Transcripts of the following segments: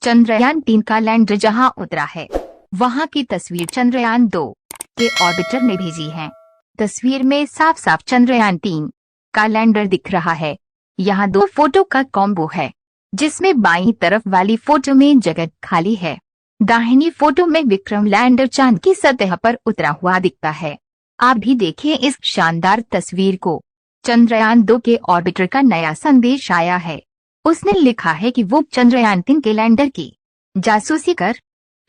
चंद्रयान-3 का लैंडर जहां उतरा है वहां की तस्वीर चंद्रयान-2 के ऑर्बिटर ने भेजी है। तस्वीर में साफ साफ चंद्रयान-3 का लैंडर दिख रहा है। यहाँ दो फोटो का कॉम्बो है, जिसमें बाईं तरफ वाली फोटो में जगह खाली है। दाहिनी फोटो में विक्रम लैंडर चांद की सतह पर उतरा हुआ दिखता है। आप भी देखिए इस शानदार तस्वीर को। चंद्रयान-2 के ऑर्बिटर का नया संदेश आया है। उसने लिखा है कि वो चंद्रयान-3 के लैंडर की जासूसी कर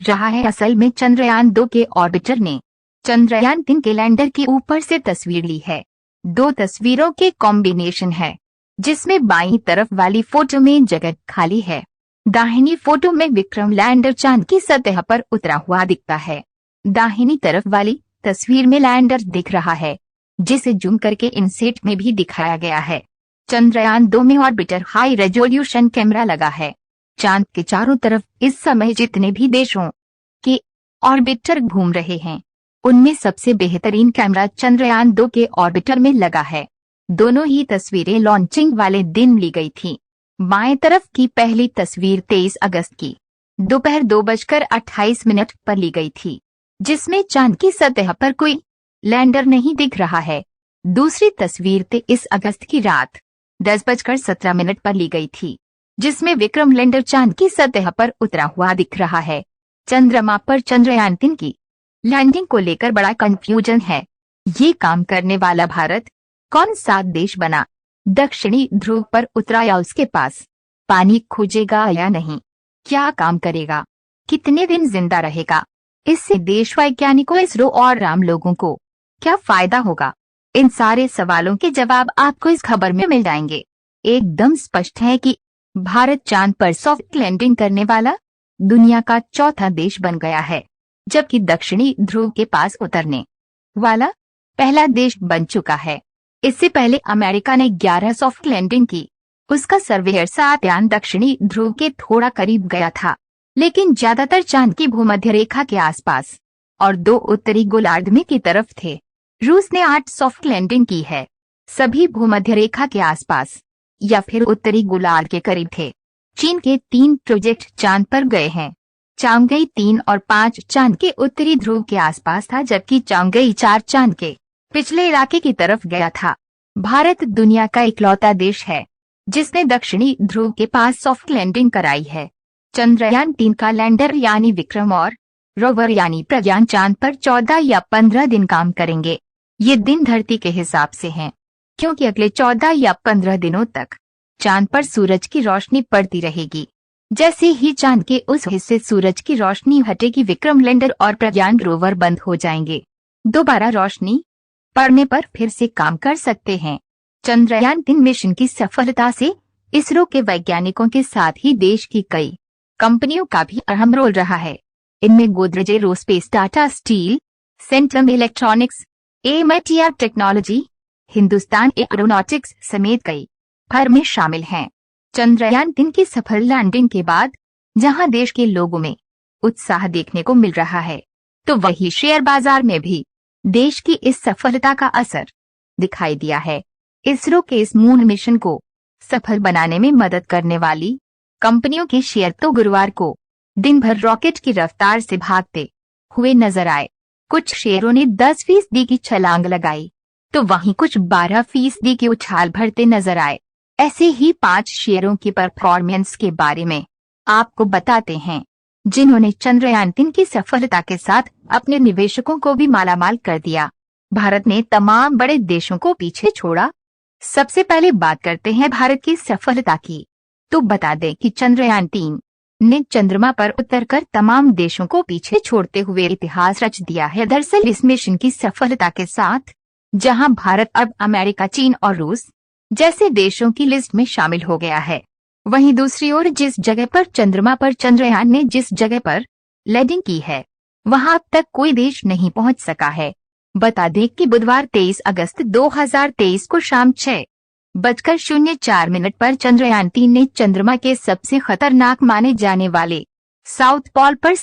रहा है। असल में चंद्रयान-2 के ऑर्बिटर ने चंद्रयान-3 के लैंडर के ऊपर से तस्वीर ली है। दो तस्वीरों के कॉम्बिनेशन है, जिसमें बाईं तरफ वाली फोटो में जगह खाली है। दाहिनी फोटो में विक्रम लैंडर चांद की सतह पर उतरा हुआ दिखता है। दाहिनी तरफ वाली तस्वीर में लैंडर दिख रहा है, जिसे जूम करके इनसेट में भी दिखाया गया है। चंद्रयान-2 में ऑर्बिटर हाई रेजोल्यूशन कैमरा लगा है। चांद के चारों तरफ इस समय जितने भी देशों के ऑर्बिटर घूम रहे हैं, उनमें सबसे बेहतरीन कैमरा चंद्रयान-2 के ऑर्बिटर में लगा है। दोनों ही तस्वीरें लॉन्चिंग वाले दिन ली गई थी। बाएं तरफ की पहली तस्वीर 23 अगस्त की दोपहर 2:28 पर ली गई थी, जिसमें चांद की सतह पर कोई लैंडर नहीं दिख रहा है। दूसरी तस्वीर 23 अगस्त की रात 10:17 पर ली गई थी, जिसमें विक्रम लैंडर चांद की सतह पर उतरा हुआ दिख रहा है। चंद्रमा पर चंद्रयान-3 की लैंडिंग को लेकर बड़ा कंफ्यूजन है। ये काम करने वाला भारत कौन सा देश बना? दक्षिणी ध्रुव पर उतरा या उसके पास पानी खोजेगा या नहीं? क्या काम करेगा? कितने दिन जिंदा रहेगा? इससे देश वैज्ञानिकों, इसरो और आम लोगों को क्या फायदा होगा? इन सारे सवालों के जवाब आपको इस खबर में मिल जाएंगे। एकदम स्पष्ट है कि भारत चांद पर सॉफ्ट लैंडिंग करने वाला दुनिया का चौथा देश बन गया है, जबकि दक्षिणी ध्रुव के पास उतरने वाला पहला देश बन चुका है। इससे पहले अमेरिका ने 11 सॉफ्ट लैंडिंग की। उसका सर्वेयर यान दक्षिणी ध्रुव के थोड़ा करीब गया था, लेकिन ज्यादातर चांद की भूमध्य रेखा के आसपास और 2 उत्तरी गोलार्ध में की तरफ थे। रूस ने 8 सॉफ्ट लैंडिंग की है, सभी भूमध्य रेखा के आसपास या फिर उत्तरी गोलार्ध के करीब थे। चीन के 3 प्रोजेक्ट चांद पर गए हैं। चांगई 3 और 5 चांद के उत्तरी ध्रुव के आसपास था, जबकि चांगई 4 चांद के पिछले इलाके की तरफ गया था। भारत दुनिया का इकलौता देश है जिसने दक्षिणी ध्रुव के पास सॉफ्ट लैंडिंग कराई है। चंद्रयान-3 का लैंडर यानी विक्रम और रोवर यानी प्रज्ञान चांद पर 14 या 15 दिन काम करेंगे। ये दिन धरती के हिसाब से हैं, क्योंकि अगले 14 या 15 दिनों तक चांद पर सूरज की रोशनी पड़ती रहेगी। जैसे ही चांद के उस हिस्से सूरज की रोशनी हटेगी, विक्रम लैंडर और प्रज्ञान रोवर बंद हो जाएंगे। दोबारा रोशनी पड़ने पर फिर से काम कर सकते हैं। चंद्रयान-3 मिशन की सफलता से इसरो के वैज्ञानिकों के साथ ही देश की कई कंपनियों का भी अहम रोल रहा है। इनमें Godrej aerospace, Tata steel, Centrum electronics, MIT technology, Hindustan aeronautics समेत कई फर्में शामिल हैं। चंद्रयान-3 की सफल लैंडिंग के बाद जहां देश के लोगों में उत्साह देखने को मिल रहा है, तो वही शेयर बाजार में भी देश की इस सफलता का असर दिखाई दिया है। इसरो के इस मून मिशन को सफल बनाने में मदद करने वाली कंपनियों के शेयर तो गुरुवार को दिन भर रॉकेट की रफ्तार से भागते हुए नजर आए। कुछ शेयरों ने 10% की छलांग लगाई, तो वहीं कुछ 12% की उछाल भरते नजर आए। ऐसे ही 5 शेयरों की परफॉर्मेंस के बारे में आपको बताते हैं, जिन्होंने चंद्रयान-3 की सफलता के साथ अपने निवेशकों को भी मालामाल कर दिया। भारत ने तमाम बड़े देशों को पीछे छोड़ा। सबसे पहले बात करते हैं भारत की सफलता की। तो बता दें कि चंद्रयान-3 ने चंद्रमा पर उतरकर तमाम देशों को पीछे छोड़ते हुए इतिहास रच दिया है। दरअसल इस मिशन की सफलता के साथ जहां भारत अब अमेरिका, चीन और रूस जैसे देशों की लिस्ट में शामिल हो गया है, वहीं दूसरी ओर जिस जगह पर चंद्रमा पर चंद्रयान ने जिस जगह पर लैंडिंग की है, वहां अब तक कोई देश नहीं पहुंच सका है। बता दें कि बुधवार 23 अगस्त 2023 को शाम 6:04 पर चंद्रयान-3 ने चंद्रमा के सबसे खतरनाक माने जाने वाले साउथ पोल पर